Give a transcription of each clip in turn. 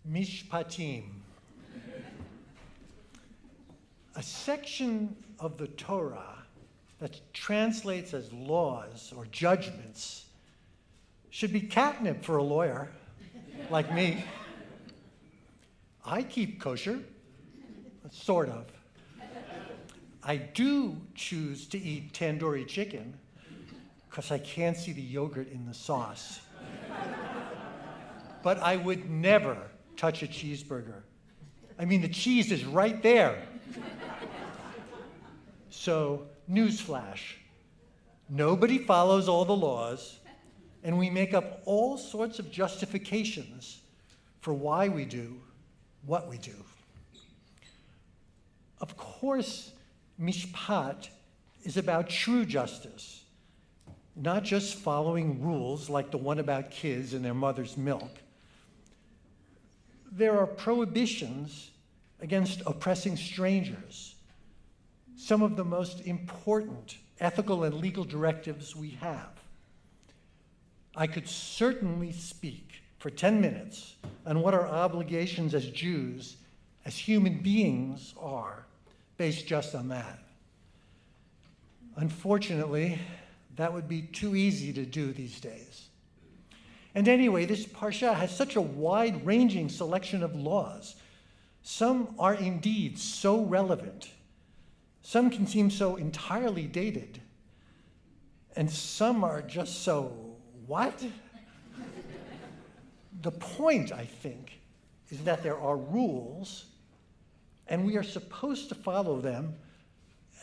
Mishpatim, a section of the Torah that translates as laws or judgments, should be catnip for a lawyer like me. I keep kosher, sort of. I do choose to eat tandoori chicken because I can't see the yogurt in the sauce. But I would never touch a cheeseburger. I mean, the cheese is right there. So, newsflash, nobody follows all the laws, and we make up all sorts of justifications for why we do what we do. Of course, Mishpat is about true justice, not just following rules like the one about kids and their mother's milk. There are prohibitions against oppressing strangers, some of the most important ethical and legal directives we have. I could certainly speak for 10 minutes on what our obligations as Jews, as human beings are, based just on that. Unfortunately, that would be too easy to do these days. And anyway, this Parshat has such a wide-ranging selection of laws. Some are indeed so relevant. Some can seem so entirely dated. And some are just so, what? The point, I think, is that there are rules, and we are supposed to follow them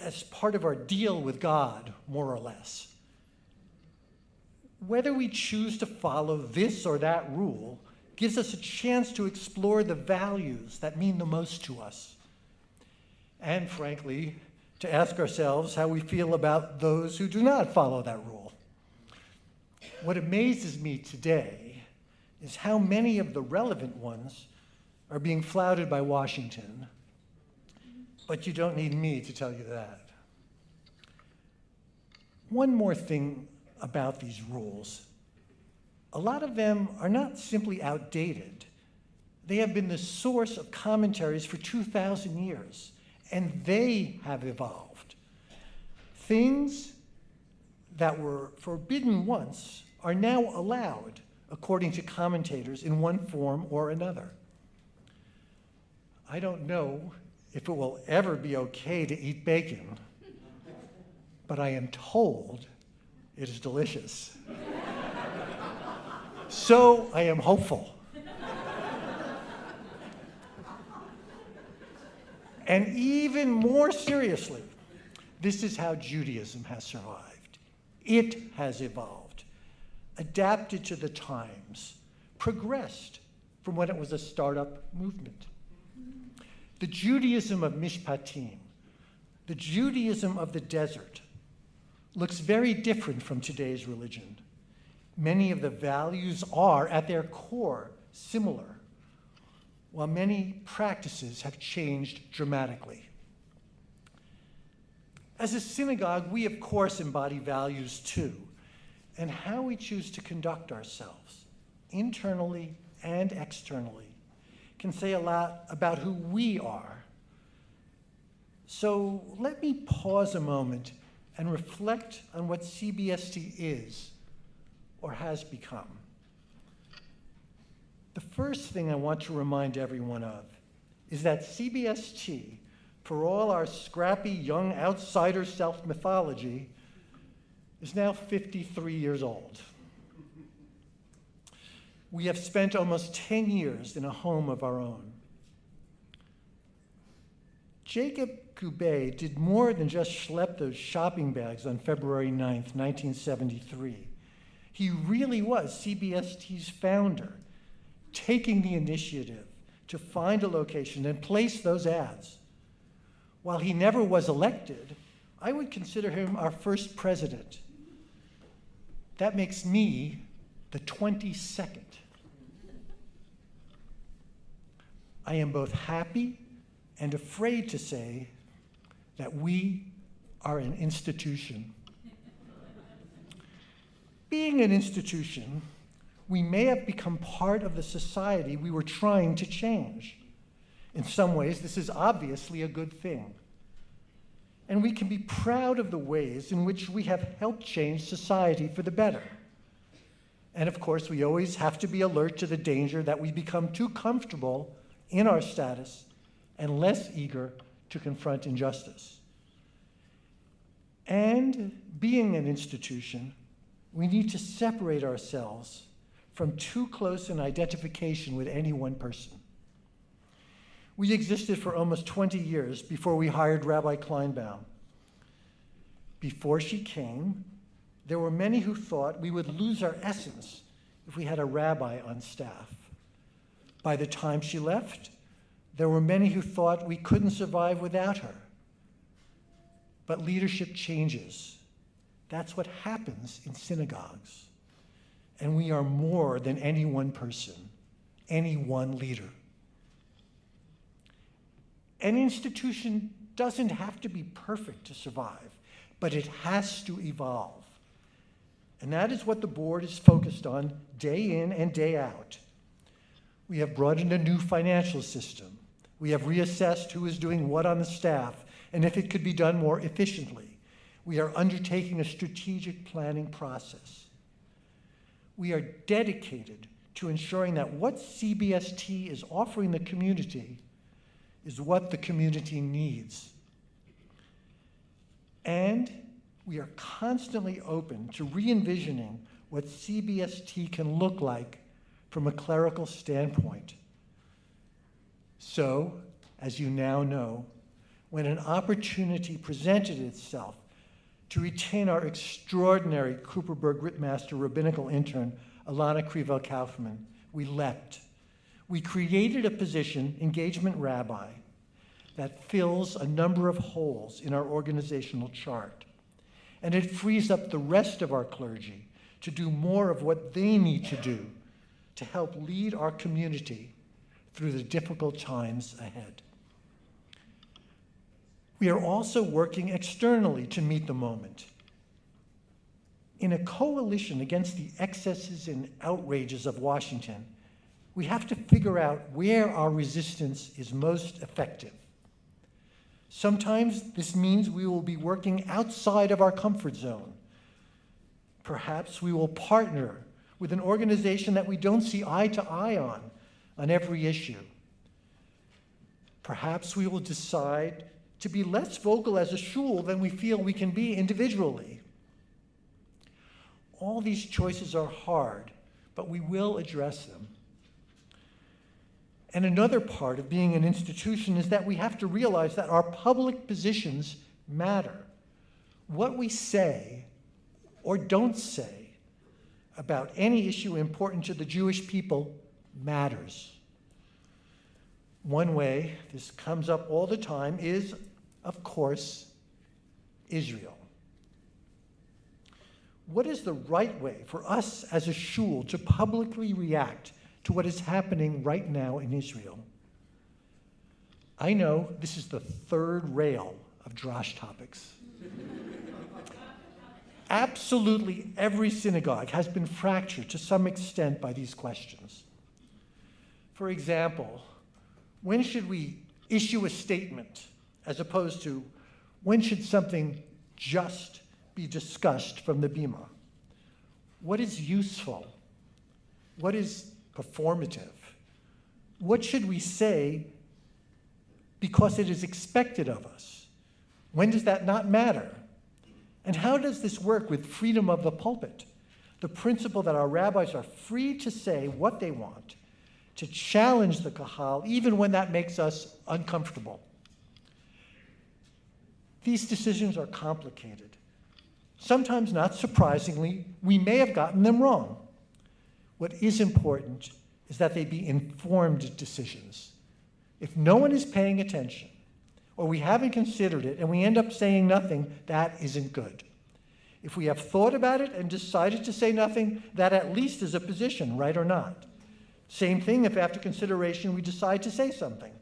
as part of our deal with God, more or less. Whether we choose to follow this or that rule gives us a chance to explore the values that mean the most to us. And frankly, to ask ourselves how we feel about those who do not follow that rule. What amazes me today is how many of the relevant ones are being flouted by Washington. But you don't need me to tell you that. One more thing about these rules. A lot of them are not simply outdated. They have been the source of commentaries for 2,000 years, and they have evolved. Things that were forbidden once are now allowed, according to commentators, in one form or another. I don't know if it will ever be okay to eat bacon, but I am told it is delicious. So I am hopeful. And even more seriously, this is how Judaism has survived. It has evolved, adapted to the times, progressed from when it was a startup movement. The Judaism of Mishpatim, the Judaism of the desert, looks very different from today's religion. Many of the values are, at their core, similar, while many practices have changed dramatically. As a synagogue, we of course embody values too, and how we choose to conduct ourselves, internally and externally, can say a lot about who we are. So let me pause a moment and reflect on what CBST is or has become. The first thing I want to remind everyone of is that CBST, for all our scrappy young outsider self-mythology, is now 53 years old. We have spent almost 10 years in a home of our own. Jacob Goubet did more than just schlep those shopping bags on February 9th, 1973. He really was CBST's founder, taking the initiative to find a location and place those ads. While he never was elected, I would consider him our first president. That makes me the 22nd. I am both happy and afraid to say that we are an institution. Being an institution, we may have become part of the society we were trying to change. In some ways, this is obviously a good thing. And we can be proud of the ways in which we have helped change society for the better. And of course, we always have to be alert to the danger that we become too comfortable in our status and less eager to confront injustice. And being an institution, we need to separate ourselves from too close an identification with any one person. We existed for almost 20 years before we hired Rabbi Kleinbaum. Before she came, there were many who thought we would lose our essence if we had a rabbi on staff. By the time she left, there were many who thought we couldn't survive without her. But leadership changes. That's what happens in synagogues. And we are more than any one person, any one leader. An institution doesn't have to be perfect to survive, but it has to evolve. And that is what the board is focused on day in and day out. We have brought in a new financial system. We have reassessed who is doing what on the staff and if it could be done more efficiently. We are undertaking a strategic planning process. We are dedicated to ensuring that what CBST is offering the community is what the community needs. And we are constantly open to re-envisioning what CBST can look like from a clerical standpoint. So, as you now know, when an opportunity presented itself to retain our extraordinary Cooperberg Rittmaster rabbinical intern, Alana Krivel-Kaufman, we leapt. We created a position, engagement rabbi, that fills a number of holes in our organizational chart. And it frees up the rest of our clergy to do more of what they need to do to help lead our community through the difficult times ahead. We are also working externally to meet the moment. In a coalition against the excesses and outrages of Washington, we have to figure out where our resistance is most effective. Sometimes this means we will be working outside of our comfort zone. Perhaps we will partner with an organization that we don't see eye to eye on every issue. Perhaps we will decide to be less vocal as a shul than we feel we can be individually. All these choices are hard, but we will address them. And another part of being an institution is that we have to realize that our public positions matter. What we say or don't say about any issue important to the Jewish people matters. One way this comes up all the time is, of course, Israel. What is the right way for us as a shul to publicly react to what is happening right now in Israel? I know this is the third rail of Drash topics. Absolutely every synagogue has been fractured to some extent by these questions. For example, when should we issue a statement as opposed to when should something just be discussed from the bima? What is useful? What is performative? What should we say because it is expected of us? When does that not matter? And how does this work with freedom of the pulpit? The principle that our rabbis are free to say what they want, to challenge the kahal, even when that makes us uncomfortable. These decisions are complicated. Sometimes, not surprisingly, we may have gotten them wrong. What is important is that they be informed decisions. If no one is paying attention, or we haven't considered it and we end up saying nothing, that isn't good. If we have thought about it and decided to say nothing, that at least is a position, right or not. Same thing if after consideration we decide to say something.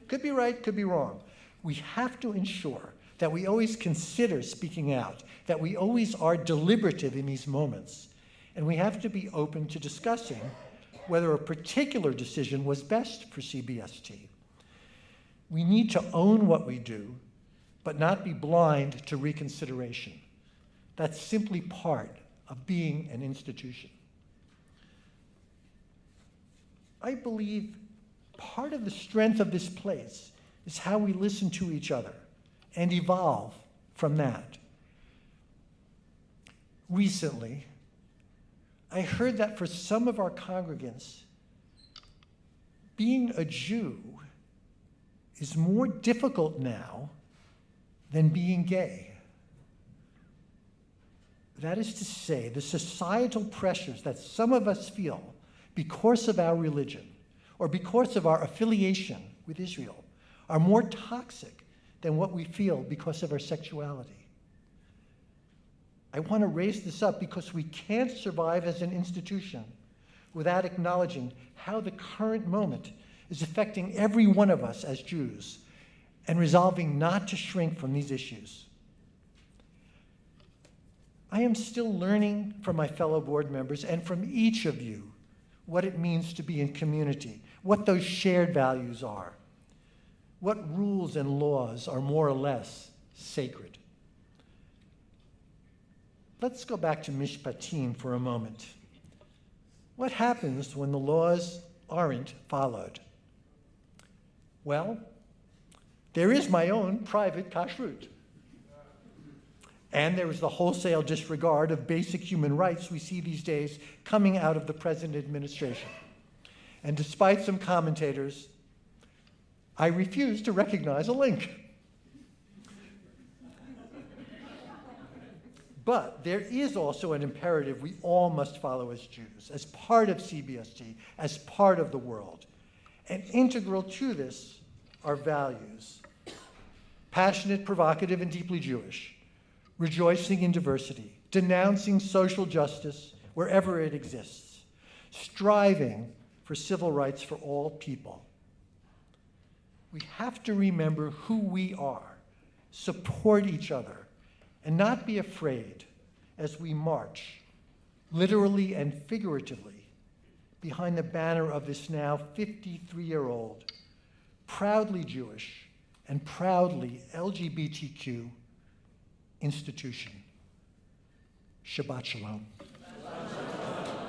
Could be right, could be wrong. We have to ensure that we always consider speaking out, that we always are deliberative in these moments, and we have to be open to discussing whether a particular decision was best for CBST. We need to own what we do, but not be blind to reconsideration. That's simply part of being an institution. I believe part of the strength of this place is how we listen to each other and evolve from that. Recently, I heard that for some of our congregants, being a Jew is more difficult now than being gay. That is to say, the societal pressures that some of us feel because of our religion or because of our affiliation with Israel are more toxic than what we feel because of our sexuality. I want to raise this up because we can't survive as an institution without acknowledging how the current moment is affecting every one of us as Jews and resolving not to shrink from these issues. I am still learning from my fellow board members and from each of you what it means to be in community, what those shared values are, what rules and laws are more or less sacred. Let's go back to Mishpatim for a moment. What happens when the laws aren't followed? Well, there is my own private kashrut. And there is the wholesale disregard of basic human rights we see these days coming out of the present administration. And despite some commentators, I refuse to recognize a link. But there is also an imperative we all must follow as Jews, as part of CBST, as part of the world. And integral to this are values. Passionate, provocative, and deeply Jewish. Rejoicing in diversity. Denouncing social justice wherever it exists. Striving for civil rights for all people. We have to remember who we are, support each other, and not be afraid as we march, literally and figuratively, behind the banner of this now 53-year-old, proudly Jewish and proudly LGBTQ institution. Shabbat Shalom.